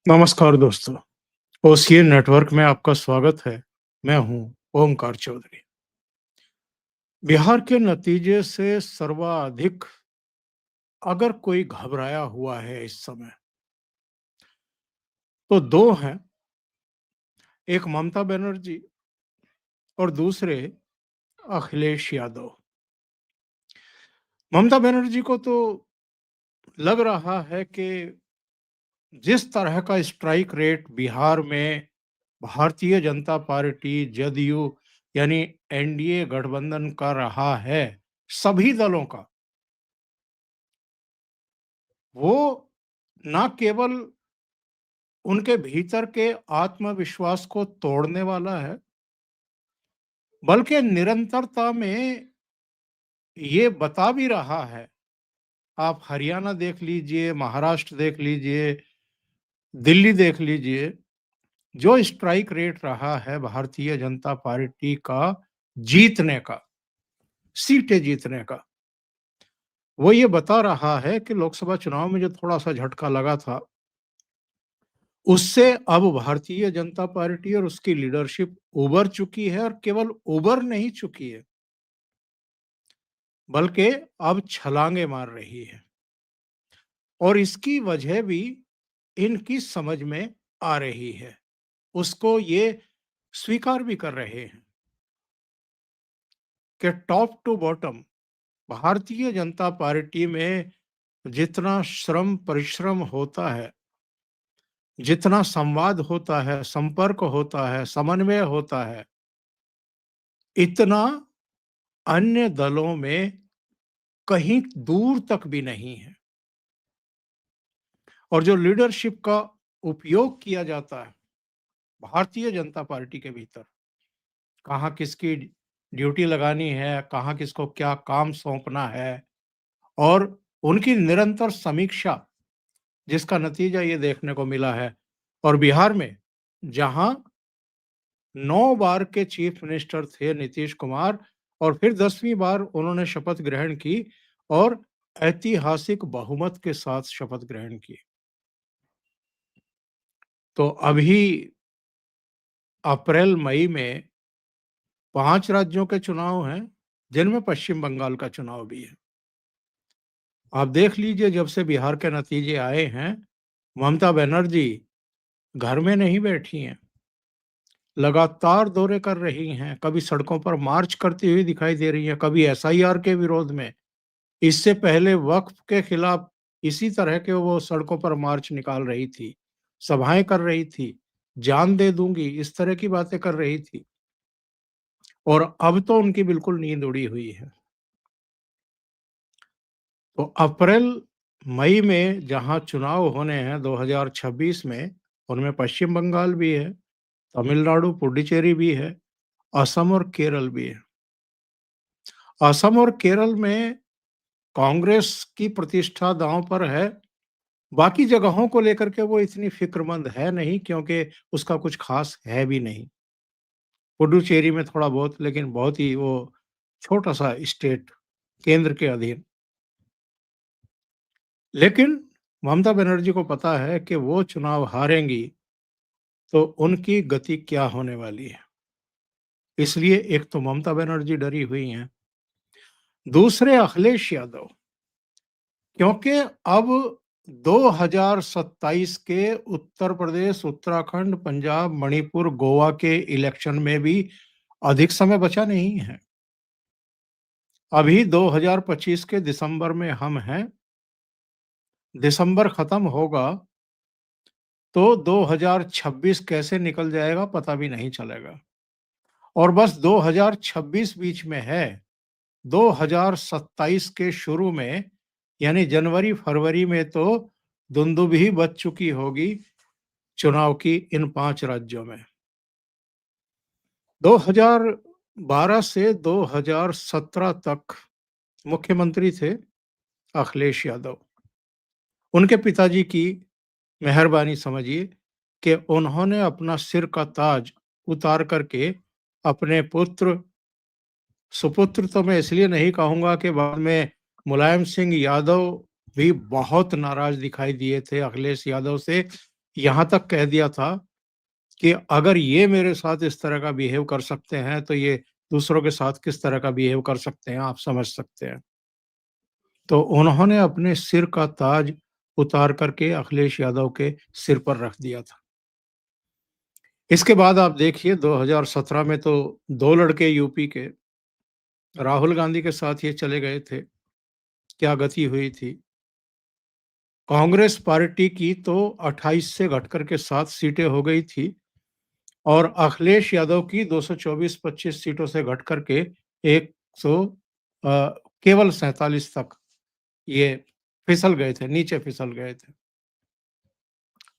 नमस्कार दोस्तों, OCA network में आपका स्वागत है। मैं हूं ओमकार चौधरी। बिहार के नतीजे से सर्वाधिक अगर कोई घबराया हुआ है इस समय, तो दो हैं। एक ममता बनर्जी और दूसरे अखिलेश यादव। ममता बनर्जी को तो लग रहा है कि जिस तरह का स्ट्राइक रेट बिहार में भारतीय जनता पार्टी, जदयू यानी एनडीए गठबंधन का रहा है, सभी दलों का, वो ना केवल उनके भीतर के आत्मविश्वास को तोड़ने वाला है, बल्कि निरंतरता में ये बता भी रहा है। आप हरियाणा देख लीजिए, महाराष्ट्र देख लीजिए, दिल्ली देख लीजिए, जो स्ट्राइक रेट रहा है भारतीय जनता पार्टी का जीतने का, सीटें जीतने का, वो ये बता रहा है कि लोकसभा चुनाव में जो थोड़ा-सा झटका लगा था, उससे अब भारतीय जनता पार्टी और उसकी लीडरशिप उबर चुकी है, और केवल उबर नहीं चुकी है, बल्कि अब छलांगे मार रही है। और इसकी वजह भी इनकी समझ में आ रही है, उसको ये स्वीकार भी कर रहे हैं कि top to bottom Bharatiya Janata party में जितना श्रम परिश्रम होता है, जितना संवाद होता है, संपर्क होता है, समन्वय होता है, इतना अन्य दलों में कहीं दूर तक भी नहीं है। और जो लीडरशिप का उपयोग किया जाता है भारतीय जनता पार्टी के भीतर, कहाँ किसकी ड्यूटी लगानी है, कहाँ किसको क्या काम सौंपना है, और उनकी निरंतर समीक्षा, जिसका नतीजा ये देखने को मिला है। और बिहार में जहां 9 बार के चीफ मिनिस्टर थे नीतीश कुमार, और फिर 10वीं बार उन्होंने शपथ ग्रहण की, और ऐतिहासिक बहुमत के साथ शपथ ग्रहण की। तो अभी अप्रैल मई में 5 राज्यों के चुनाव हैं, जिनमें पश्चिम बंगाल का चुनाव भी है। आप देख लीजिए, जब से बिहार के नतीजे आए हैं, ममता बनर्जी घर में नहीं बैठी हैं, लगातार दौरे कर रही हैं, कभी सड़कों पर मार्च करती हुई दिखाई दे रही हैं, कभी एसआईआर के विरोध में। इससे पहले वक्फ के खिलाफ इसी तरह के वो सड़कों पर मार्च निकाल रही थी, सभाएं कर रही थी, जान दे दूंगी, इस तरह की बातें कर रही थी। और अब तो उनकी बिल्कुल नींद उड़ी हुई है। तो अप्रैल मई में जहां चुनाव होने हैं 2026 में, उनमें पश्चिम बंगाल भी है, तमिलनाडु, पुडुचेरी भी है, असम और केरल भी है। असम और केरल में कांग्रेस की प्रतिष्ठा दांव पर है। बाकी जगहों को लेकर के वो इतनी फिक्रमंद है नहीं, क्योंकि उसका कुछ खास है भी नहीं। पुडुचेरी में थोड़ा बहुत, लेकिन बहुत ही वो छोटा सा स्टेट, केंद्र के अधीन। लेकिन ममता बनर्जी को पता है कि वो चुनाव हारेंगी तो उनकी गति क्या होने वाली है। इसलिए एक तो ममता बनर्जी डरी हुई हैं, दूसरे अखिलेश यादव, क्योंकि अब 2027 के उत्तर प्रदेश, उत्तराखंड, पंजाब, मणिपुर, गोवा के इलेक्शन में भी अधिक समय बचा नहीं है। अभी 2025 के दिसंबर में हम हैं, दिसंबर खत्म होगा तो 2026 कैसे निकल जाएगा पता भी नहीं चलेगा। और बस 2026 बीच में है, 2027 के शुरू में यानी जनवरी फरवरी में तो दुंदुभी बज चुकी होगी चुनाव की इन 5 राज्यों में। 2012 से 2017 तक मुख्यमंत्री थे अखिलेश यादव। उनके पिताजी की मेहरबानी समझिए कि उन्होंने अपना सिर का ताज उतार करके अपने पुत्र, सुपुत्र तो मैं इसलिए नहीं कहूंगा कि बाद में मुलायम सिंह यादव भी बहुत नाराज दिखाई दिए थे अखिलेश यादव से, यहाँ तक कह दिया था कि अगर ये मेरे साथ इस तरह का बिहेव कर सकते हैं, तो ये दूसरों के साथ किस तरह का बिहेव कर सकते हैं, आप समझ सकते हैं। तो उन्होंने अपने सिर का ताज उतार करके अखिलेश यादव के सिर पर रख दिया था। इसके बाद आप देखिए 2017 में तो 2 लड़के यूपी के राहुल गांधी के साथ ये चले गए थे, क्या गति हुई थी। कांग्रेस पार्टी की तो 28 से घट कर के 7 सीटें हो गई थी और अखिलेश यादव की 224-25 सीटों से घट कर के 100 केवल 47 तक ये फिसल गए थे, नीचे फिसल गए थे।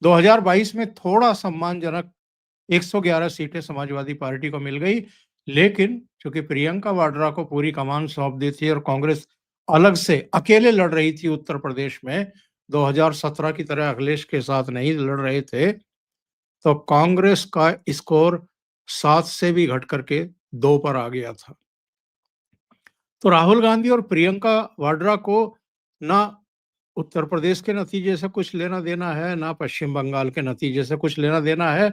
2022 में थोड़ा सम्मानजनक 111 सीटें समाजवादी पार्टी को मिल गई, लेकिन चूंकि प्रियंका वाड्रा को पूरी कमान सौंप दी थी और कांग्रेस अलग से अकेले लड़ रही थी उत्तर प्रदेश में, 2017 की तरह अखिलेश के साथ नहीं लड़ रहे थे, तो कांग्रेस का स्कोर 7 से भी घट करके 2 पर आ गया था। तो राहुल गांधी और प्रियंका वाड्रा को ना उत्तर प्रदेश के नतीजे से कुछ लेना देना है, ना पश्चिम बंगाल के नतीजे से कुछ लेना देना है।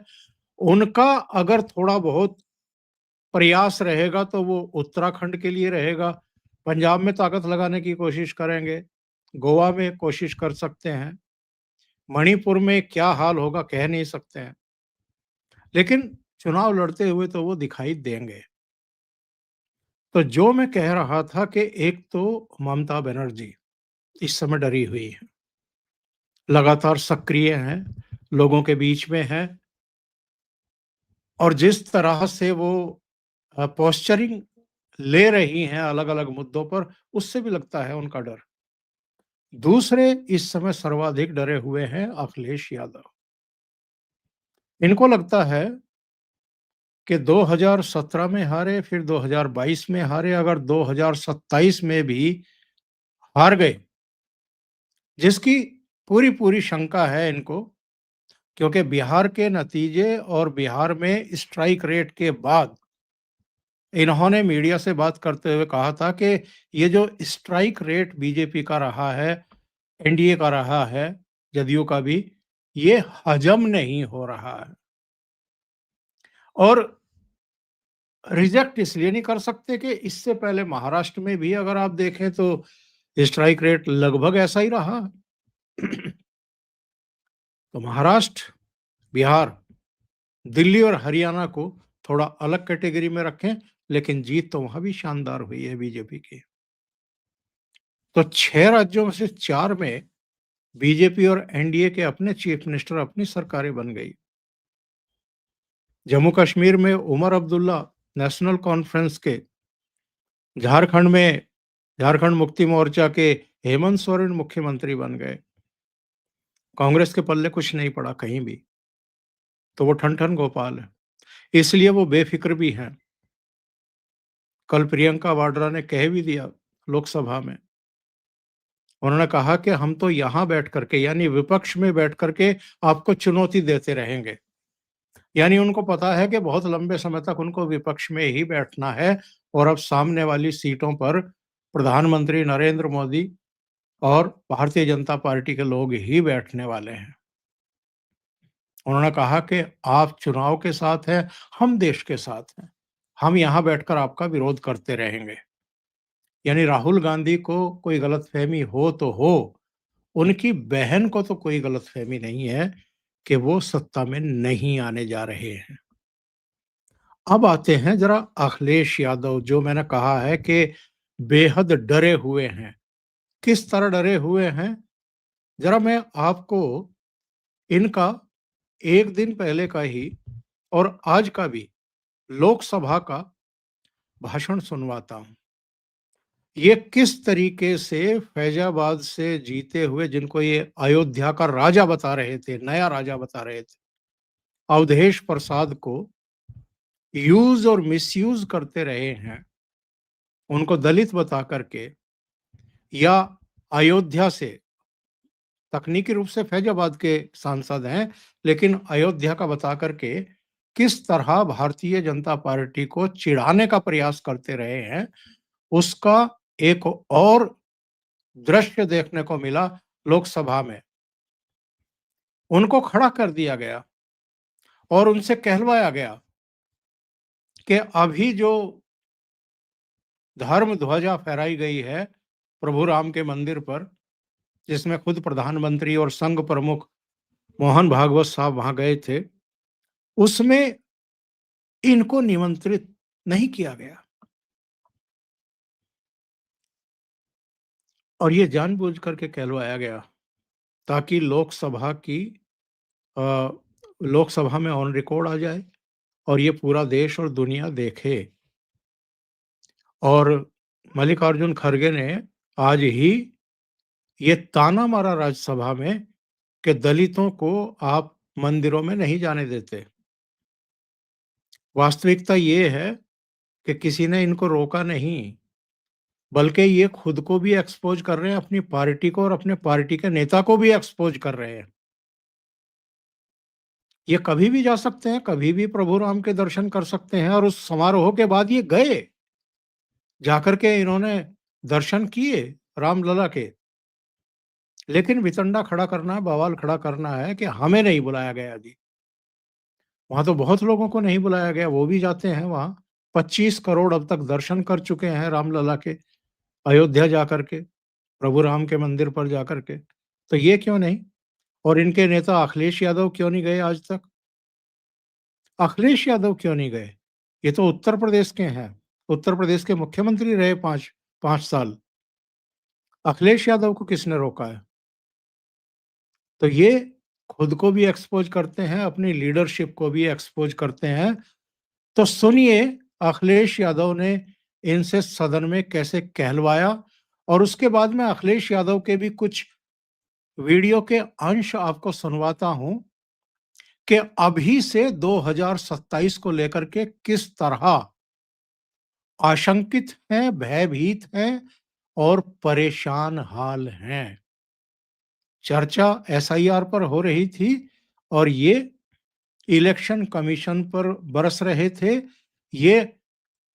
उनका अगर थोड़ा बहुत प्रयास रहेगा तो वो उत्तराखंड के लिए रहेगा, पंजाब में ताकत लगाने की कोशिश करेंगे, गोवा में कोशिश कर सकते हैं, मणिपुर में क्या हाल होगा कह नहीं सकते हैं, लेकिन चुनाव लड़ते हुए तो वो दिखाई देंगे। तो जो मैं कह रहा था कि एक तो ममता बनर्जी इस समय डरी हुई है, लगातार सक्रिय हैं, लोगों के बीच में हैं और जिस तरह से वो पोस्चरिंग ले रही हैं अलग-अलग मुद्दों पर, उससे भी लगता है उनका डर। दूसरे इस समय सर्वाधिक डरे हुए हैं अखिलेश यादव। इनको लगता है कि 2017 में हारे, फिर 2022 में हारे, अगर 2027 में भी हार गए, जिसकी पूरी-पूरी शंका है इनको, क्योंकि बिहार के नतीजे और बिहार में स्ट्राइक रेट के बाद इन्होंने मीडिया से बात करते हुए कहा था कि ये जो स्ट्राइक रेट बीजेपी का रहा है, एनडीए का रहा है, जदयू का भी, ये हजम नहीं हो रहा है। और रिजेक्ट इसलिए नहीं कर सकते कि इससे पहले महाराष्ट्र में भी अगर आप देखें तो स्ट्राइक रेट लगभग ऐसा ही रहा। तो महाराष्ट्र, बिहार, दिल्ली और हरियाणा को थोड़ा अलग कैटेगरी में रखें, लेकिन जीत तो वहां भी शानदार हुई है बीजेपी की। तो 6 राज्यों में से 4 में बीजेपी और एनडीए के अपने चीफ मिनिस्टर, अपनी सरकारें बन गई। जम्मू कश्मीर में उमर अब्दुल्ला नेशनल कॉन्फ्रेंस के, झारखंड में झारखंड मुक्ति मोर्चा के हेमंत सोरेन मुख्यमंत्री बन गए। कांग्रेस के पल्ले कुछ नहीं पड़ा कहीं भी, तो वो ठन-ठन गोपाल है। इसलिए वो बेफिक्र भी हैं। कल प्रियंका वाड्रा ने कह भी दिया लोकसभा में, उन्होंने कहा कि हम तो यहाँ बैठ करके यानी विपक्ष में बैठ करके आपको चुनौती देते रहेंगे। यानी उनको पता है कि बहुत लंबे समय तक उनको विपक्ष में ही बैठना है और अब सामने वाली सीटों पर प्रधानमंत्री नरेंद्र मोदी और भारतीय जनता पार्टी के लोग ही बैठने वाले हैं। उन्होंने कहा कि आप चुनाव के साथ हैं, हम देश के साथ हैं। हम यहाँ बैठकर आपका विरोध करते रहेंगे। यानी राहुल गांधी को कोई गलतफहमी हो तो हो, उनकी बहन को तो कोई गलतफहमी नहीं है कि वो सत्ता में नहीं आने जा रहे हैं। अब आते हैं जरा अखिलेश यादव, जो मैंने कहा है कि बेहद डरे हुए हैं। किस तरह डरे हुए हैं? जरा मैं आपको इनका 1 दिन पहले का ही और आज का भी लोकसभा का भाषण सुनवाता हूँ। ये किस तरीके से फैजाबाद से जीते हुए, जिनको ये अयोध्या का राजा बता रहे थे, नया राजा बता रहे थे, अवधेश प्रसाद को यूज़ और मिसयूज़ करते रहे हैं। उनको दलित बता करके या अयोध्या से, तकनीकी रूप से फैजाबाद के सांसद हैं, लेकिन अयोध्या का बता करके किस तरह भारतीय जनता पार्टी को चिढ़ाने का प्रयास करते रहे हैं, उसका एक और दृश्य देखने को मिला लोकसभा में। उनको खड़ा कर दिया गया और उनसे कहलवाया गया कि अभी जो धर्म ध्वजा फहराई गई है प्रभु राम के मंदिर पर, जिसमें खुद प्रधानमंत्री और संघ प्रमुख मोहन भागवत साहब वहां गए थे, उसमें इनको निमंत्रित नहीं किया गया। और ये जानबूझ करके कहलवाया गया ताकि लोकसभा में ऑन रिकॉर्ड आ जाए और ये पूरा देश और दुनिया देखे। और मल्लिकार्जुन खड़गे ने आज ही ये ताना मारा राज्यसभा में कि दलितों को आप मंदिरों में नहीं जाने देते। वास्तविकता ये है कि किसी ने इनको रोका नहीं, बल्कि ये खुद को भी एक्सपोज कर रहे हैं, अपनी पार्टी को और अपने पार्टी के नेता को भी एक्सपोज कर रहे हैं। ये कभी भी जा सकते हैं, कभी भी प्रभु राम के दर्शन कर सकते हैं और उस समारोह के बाद ये गए। जाकर के इन्होंने दर्शन किए रामलला के, लेकिन वितंडा खड़ा करना है, बवाल खड़ा करना है कि हमें नहीं बुलाया गया जी। वहां तो बहुत लोगों को नहीं बुलाया गया, वो भी जाते हैं वहां। 25 करोड़ अब तक दर्शन कर चुके हैं रामलला के, अयोध्या जाकर के, प्रभु राम के मंदिर पर जाकर के। तो ये क्यों नहीं? और इनके नेता अखिलेश यादव क्यों नहीं गए आज तक? अखिलेश यादव क्यों नहीं गए? ये तो उत्तर प्रदेश के हैं, उत्तर प्रदेश के मुख्यमंत्री रहे 5 साल। अखिलेश यादव को किसने रोका है? तो ये खुद को भी एक्सपोज करते हैं, अपनी लीडरशिप को भी एक्सपोज करते हैं। तो सुनिए अखिलेश यादव ने इनसे सदन में कैसे कहलवाया, और उसके बाद में अखिलेश यादव के भी कुछ वीडियो के अंश आपको सुनवाता हूं कि अभी से 2027 को लेकर के किस तरह आशंकित हैं, भयभीत हैं और परेशान हाल हैं। चर्चा एसआईआर पर हो रही थी और ये इलेक्शन कमीशन पर बरस रहे थे। ये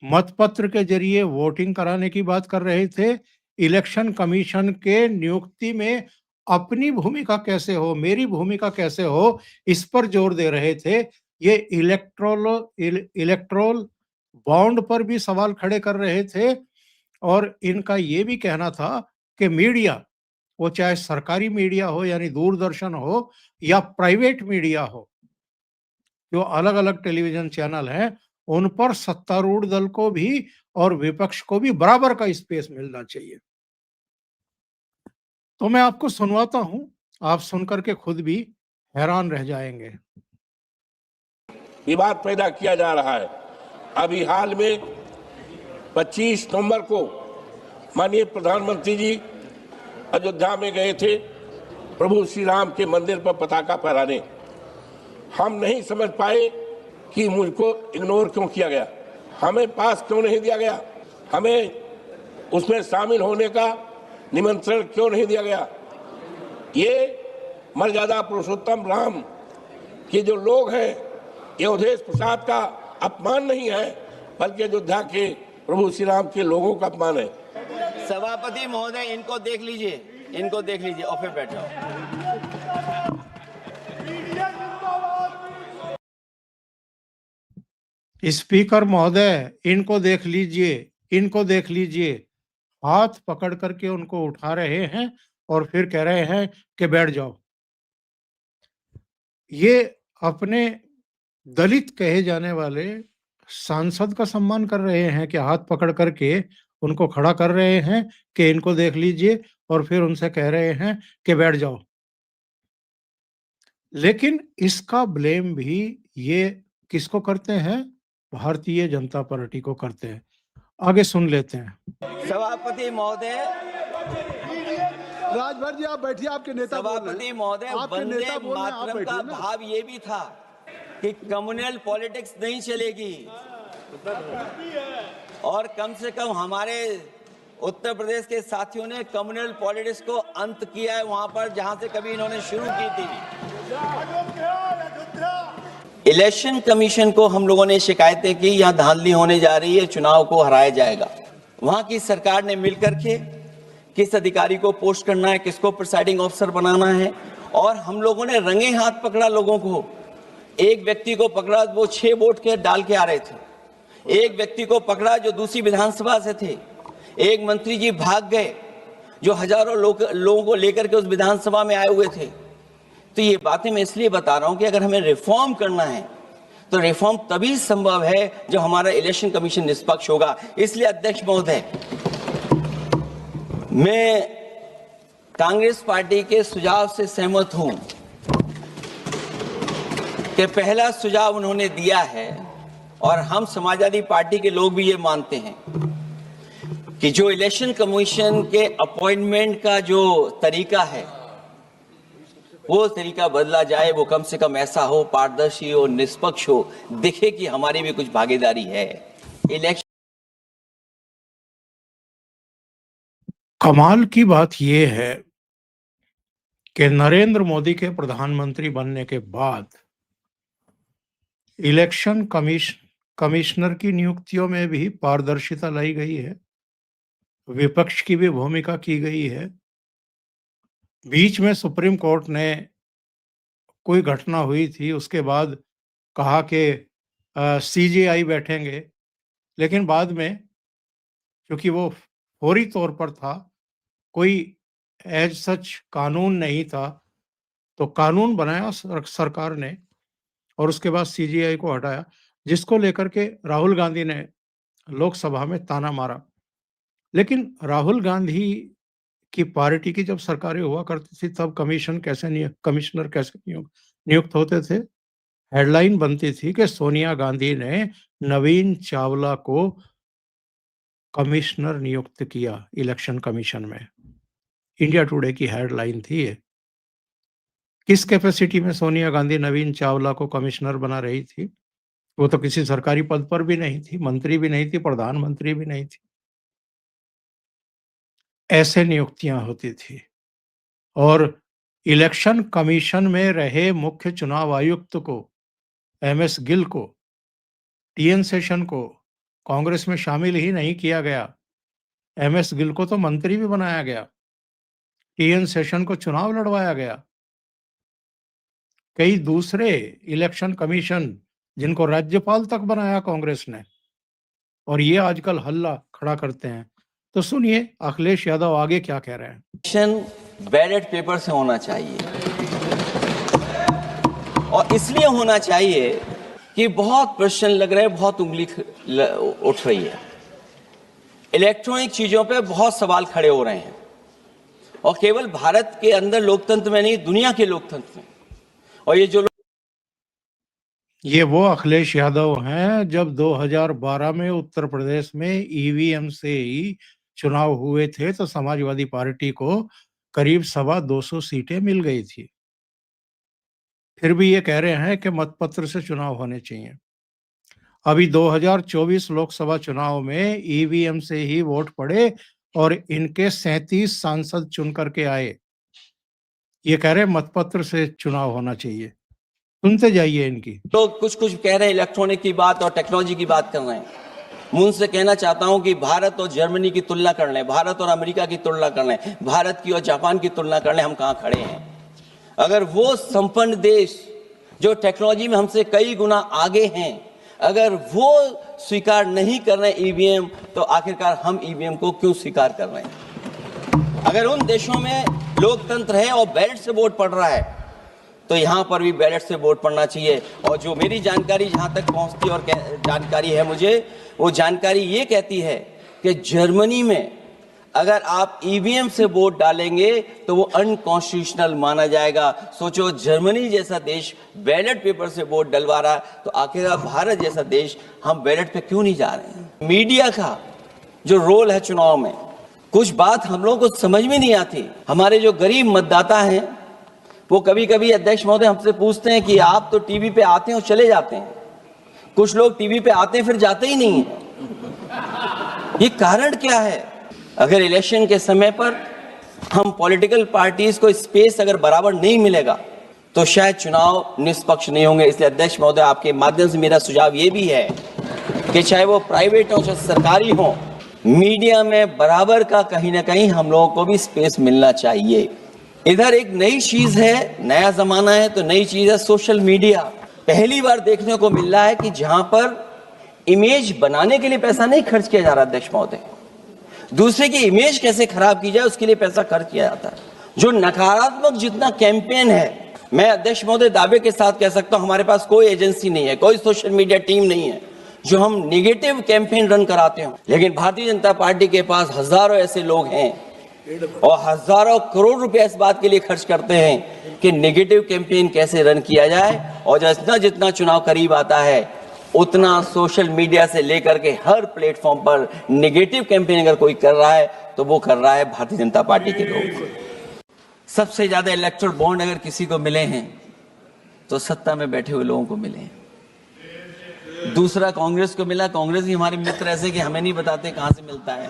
मतपत्र के जरिए वोटिंग कराने की बात कर रहे थे। इलेक्शन कमीशन के नियुक्ति में अपनी भूमिका कैसे हो, मेरी भूमिका कैसे हो, इस पर जोर दे रहे थे। ये इलेक्ट्रोल बॉन्ड पर भी सवाल खड़े कर रहे थे और इनका ये भी कहना था कि मीडिया, वो चाहे सरकारी मीडिया हो यानी दूरदर्शन हो या प्राइवेट मीडिया हो, जो अलग-अलग टेलीविजन चैनल हैं, उन पर सत्तारूढ़ दल को भी और विपक्ष को भी बराबर का स्पेस मिलना चाहिए। तो मैं आपको सुनवाता हूं, आप सुनकर के खुद भी हैरान रह जाएंगे। विवाद पैदा किया जा रहा है। अभी हाल में 25 नवंबर को माननीय प्रधानमंत्री जी अयोध्या में गए थे प्रभु श्री राम के मंदिर पर पताका फहराने। हम नहीं समझ पाए कि मुझको इग्नोर क्यों किया गया, हमें पास क्यों नहीं दिया गया, हमें उसमें शामिल होने का निमंत्रण क्यों नहीं दिया गया। ये मर्यादा पुरुषोत्तम राम के जो लोग हैं, ये अवधेश प्रसाद का अपमान नहीं है, बल्कि अयोध्या के प्रभु श्री राम के लोगों का अपमान है। सभापति महोदय, इनको देख लीजिए, इनको देख लीजिए और फिर बैठ जाओ। स्पीकर महोदय, इनको देख लीजिए, इनको देख लीजिए। हाथ पकड़ करके उनको उठा रहे हैं और फिर कह रहे हैं कि बैठ जाओ। ये अपने दलित कहे जाने वाले सांसद का सम्मान कर रहे हैं कि हाथ पकड़ करके उनको खड़ा कर रहे हैं कि इनको देख लीजिए और फिर उनसे कह रहे हैं कि बैठ जाओ। लेकिन इसका ब्लेम भी ये किसको करते हैं? भारतीय जनता पार्टी को करते हैं। आगे सुन लेते हैं। सभापति महोदय, राजभर जी आप बैठिए, आपके नेता सभापति महोदय, वंदे मातरम का भाव ये भी था कि कम्युनल पॉलिटिक्स नहीं चलेगी और कम से कम हमारे उत्तर प्रदेश के साथियों ने कम्युनल पॉलिटिक्स को अंत किया है वहां पर जहां से कभी इन्होंने शुरू की थी। इलेक्शन कमीशन को हम लोगों ने शिकायतें की, यहाँ धांधली होने जा रही है, चुनाव को हराया जाएगा। वहां की सरकार ने मिलकर के किस अधिकारी को पोस्ट करना है, किसको प्रिसाइडिंग ऑफिसर बनाना है, और हम लोगों ने रंगे हाथ पकड़ा लोगों को। एक व्यक्ति को पकड़ा, वो 6 वोट के डाल के आ रहे थे। एक व्यक्ति को पकड़ा जो दूसरी विधानसभा से थे। एक मंत्री जी भाग गए जो हजारों लोगों को लेकर के उस विधानसभा में आए हुए थे। तो ये बातें मैं इसलिए बता रहा हूं कि अगर हमें रिफॉर्म करना है तो रिफॉर्म तभी संभव है जब हमारा इलेक्शन कमीशन निष्पक्ष होगा। इसलिए अध्यक्ष महोदय, मैं कांग्रेस पार्टी के सुझाव से सहमत हूं कि पहला सुझाव उन्होंने दिया है और हम समाजवादी पार्टी के लोग भी ये मानते हैं कि जो इलेक्शन कमीशन के अपॉइंटमेंट का जो तरीका है वो तरीका बदला जाए। वो कम से कम ऐसा हो, पारदर्शी हो, निष्पक्ष हो, दिखे कि हमारी भी कुछ भागीदारी है। इलेक्शन कमाल की बात यह है कि नरेंद्र मोदी के प्रधानमंत्री बनने के बाद इलेक्शन कमिश्नर की नियुक्तियों में भी पारदर्शिता लाई गई है, विपक्ष की भी भूमिका की गई है। बीच में सुप्रीम कोर्ट ने कोई घटना हुई थी, उसके बाद कहा कि सीजेआई बैठेंगे, लेकिन बाद में क्योंकि वो फौरी तौर पर था, कोई एज सच कानून नहीं था, तो कानून बनाया सरकार ने और उसके बाद सीजेआई को हटाया, जिसको लेकर के राहुल गांधी ने लोकसभा में ताना मारा। लेकिन राहुल गांधी की पार्टी की जब सरकारें हुआ करती थी तब कमिश्नर कैसे नियुक्त होते थे? हेडलाइन बनती थी कि सोनिया गांधी ने नवीन चावला को कमिश्नर नियुक्त किया इलेक्शन कमीशन में। इंडिया टुडे की हेडलाइन थी ये। किस कैपेसिटी में सोनिया गांधी नवीन चावला को कमिश्नर बना रही थी? वो तो किसी सरकारी पद पर भी नहीं थी, मंत्री भी नहीं थी, प्रधानमंत्री भी नहीं थी। ऐसे नियुक्तियां होती थी। और इलेक्शन कमीशन में रहे मुख्य चुनाव आयुक्त को, एमएस गिल को, टीएन सेशन को कांग्रेस में शामिल ही नहीं किया गया। एमएस गिल को तो मंत्री भी बनाया गया, टीएन सेशन को चुनाव लड़वाया गया। कई दूसरे इलेक्शन कमीशन जिनको राज्यपाल तक बनाया कांग्रेस ने, और ये आजकल हल्ला खड़ा करते हैं। तो सुनिए अखिलेश यादव आगे क्या कह रहे हैं। इलेक्शन बैलेट पेपर से होना चाहिए और इसलिए होना चाहिए कि बहुत प्रश्न लग रहे हैं, बहुत उंगली उठ रही है। इलेक्ट्रॉनिक चीजों पे बहुत सवाल खड़े हो रहे हैं और केवल भारत के अंदर लोकतंत्र में नहीं, दुनिया के लोकतंत्र में। और ये वो अखिलेश यादव हैं जब 2012 में उत्तर प्रदेश में ईवीएम से ही चुनाव हुए थे तो समाजवादी पार्टी को करीब 225 सीटें मिल गई थी। फिर भी ये कह रहे हैं कि मतपत्र से चुनाव होने चाहिए। अभी 2024 लोकसभा चुनाव में ईवीएम से ही वोट पड़े और इनके 37 सांसद चुन करके आए। ये कह रहे हैं मतपत्र से चुनाव होना चाहिए। सुनते जाइए इनकी। लोग कुछ कह रहे हैं इलेक्ट्रॉनिक की बात और टेक्नोलॉजी की बात कर रहे हैं। मैं उनसे कहना चाहता हूं कि भारत और जर्मनी की तुलना कर लें, भारत और अमेरिका की तुलना कर लें, भारत की और जापान की तुलना कर लें, हम कहां खड़े हैं। अगर वो संपन्न देश जो टेक्नोलॉजी में हमसे कई गुना आगे हैं, अगर वो स्वीकार नहीं कर रहे ईवीएम, तो आखिरकार हम ईवीएम को क्यों स्वीकार कर रहे हैं। अगर उन देशों में लोकतंत्र है और बैलेट से वोट पड़ रहा है तो यहां पर भी बैलेट से वोट पड़ना चाहिए। और जो मेरी जानकारी जहां तक पहुंचती और जानकारी है मुझे, वो जानकारी ये कहती है कि जर्मनी में अगर आप ईवीएम से वोट डालेंगे तो वो अनकॉन्स्टिट्यूशनल माना जाएगा। सोचो, जर्मनी जैसा देश बैलेट पेपर से वोट डलवा रहा है, तो आखिरकार भारत जैसा देश हम बैलेट पे क्यों नहीं जा रहे हैं। मीडिया का जो रोल है चुनाव में, कुछ बात हम लोगों को समझ में नहीं आती। हमारे जो गरीब मतदाता हैं वो कभी कभी अध्यक्ष महोदय हमसे पूछते हैं कि आप तो टीवी पे आते हैं और चले जाते हैं, कुछ लोग टीवी पे आते हैं फिर जाते ही नहीं है। ये कारण क्या है। अगर इलेक्शन के समय पर हम पॉलिटिकल पार्टीज को स्पेस अगर बराबर नहीं मिलेगा तो शायद चुनाव निष्पक्ष नहीं होंगे। इसलिए अध्यक्ष महोदय, आपके माध्यम से मेरा सुझाव ये भी है कि चाहे वो प्राइवेट हो चाहे सरकारी हो, मीडिया में बराबर का कहीं ना कहीं हम लोगों को भी स्पेस मिलना चाहिए। इधर एक नई चीज है, नया जमाना है, तो नई चीज है सोशल मीडिया। पहली बार देखने को मिल रहा है कि जहां पर इमेज बनाने के लिए पैसा नहीं खर्च किया जा रहा, अध्यक्ष महोदय, दूसरे की इमेज कैसे खराब की जाए उसके लिए पैसा खर्च किया जाता है। जो नकारात्मक जितना कैंपेन है, मैं अध्यक्ष महोदय दावे के साथ कह सकता हूं, हमारे पास कोई एजेंसी नहीं है, कोई सोशल मीडिया टीम नहीं है जो हम नेगेटिव कैंपेन रन कराते हो। लेकिन भारतीय जनता पार्टी के पास हजारों ऐसे लोग हैं और हजारों करोड़ रुपए इस बात के लिए खर्च करते हैं कि नेगेटिव कैंपेन कैसे रन किया जाए। और जितना जितना चुनाव करीब आता है उतना सोशल मीडिया से लेकर के हर प्लेटफॉर्म पर नेगेटिव कैंपेन अगर कोई कर रहा है तो वो कर रहा है भारतीय जनता पार्टी के लोग। सबसे ज्यादा इलेक्टोरल बॉन्ड अगर किसी को मिले हैं तो सत्ता में बैठे हुए लोगों को मिले हैं। दूसरा कांग्रेस को मिला, कांग्रेस ही हमारे मित्र ऐसे कि हमें नहीं बताते कहां से मिलता है।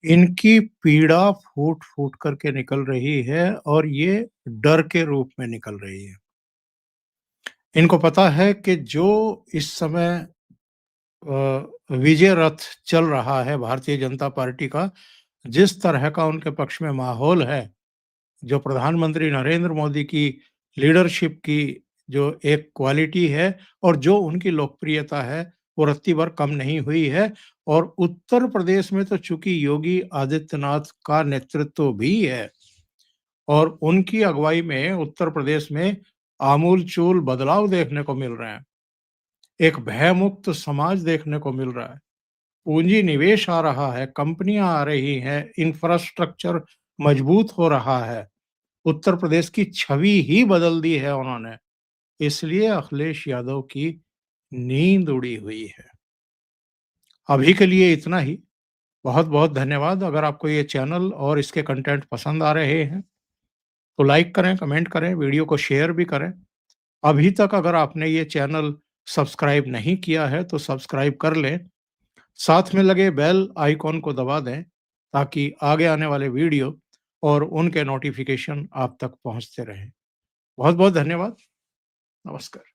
इनकी पीड़ा फूट फूट करके निकल रही है और ये डर के रूप में निकल रही है। इनको पता है कि जो इस समय विजय रथ चल रहा है भारतीय जनता पार्टी का, जिस तरह का उनके पक्ष में माहौल है, जो प्रधानमंत्री नरेंद्र मोदी की लीडरशिप की जो एक क्वालिटी है और जो उनकी लोकप्रियता है, वो रत्ती भर कम नहीं हुई है। और उत्तर प्रदेश में तो चूंकि योगी आदित्यनाथ का नेतृत्व भी है और उनकी अगुवाई में उत्तर प्रदेश में आमूलचूल बदलाव देखने को मिल रहे हैं। एक भयमुक्त समाज देखने को मिल रहा है, पूंजी निवेश आ रहा है, कंपनियां आ रही हैं, इंफ्रास्ट्रक्चर मजबूत हो रहा है। उत्तर प्रदेश की छवि ही बदल दी है उन्होंने। इसलिए अखिलेश यादव की नींद उड़ी हुई है। अभी के लिए इतना ही। बहुत बहुत धन्यवाद। अगर आपको ये चैनल और इसके कंटेंट पसंद आ रहे हैं तो लाइक करें, कमेंट करें, वीडियो को शेयर भी करें। अभी तक अगर आपने ये चैनल सब्सक्राइब नहीं किया है तो सब्सक्राइब कर लें, साथ में लगे बेल आइकॉन को दबा दें ताकि आगे आने वाले वीडियो और उनके नोटिफिकेशन आप तक पहुंचते रहें। बहुत बहुत धन्यवाद। नमस्कार।